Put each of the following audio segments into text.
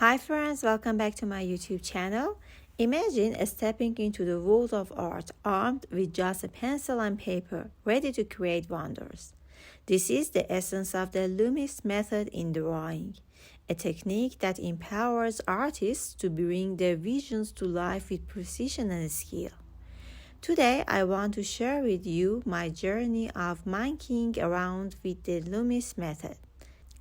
Hi friends, welcome back to my YouTube channel. Imagine stepping into the world of art armed with just a pencil and paper, ready to create wonders. This is the essence of the Loomis Method in drawing, a technique that empowers artists to bring their visions to life with precision and skill. Today, I want to share with you my journey of monkeying around with the Loomis Method.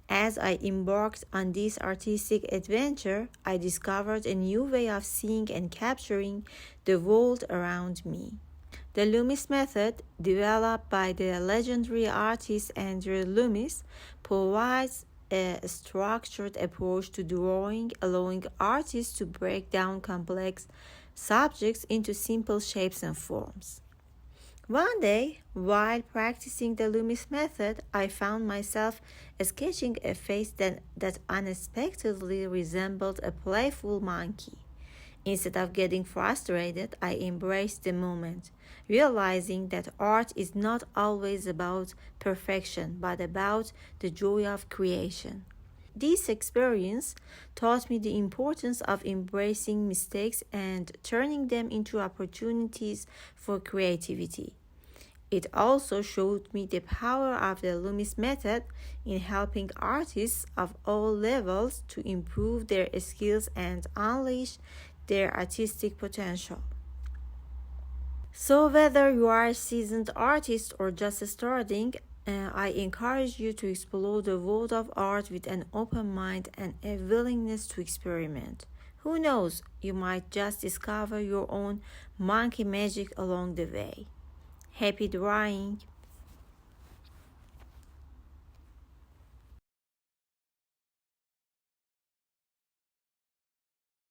As I embarked on this artistic adventure, I discovered a new way of seeing and capturing the world around me. The Loomis Method, developed by the legendary artist Andrew Loomis, provides a structured approach to drawing, allowing artists to break down complex subjects into simple shapes and forms. One day, while practicing the Loomis method, I found myself sketching a face that unexpectedly resembled a playful monkey. Instead of getting frustrated, I embraced the moment, realizing that art is not always about perfection, but about the joy of creation. This experience taught me the importance of embracing mistakes and turning them into opportunities for creativity. It also showed me the power of the Loomis method in helping artists of all levels to improve their skills and unleash their artistic potential. So whether you are a seasoned artist or just starting, I encourage you to explore the world of art with an open mind and a willingness to experiment. Who knows, you might just discover your own monkey magic along the way. Happy drawing!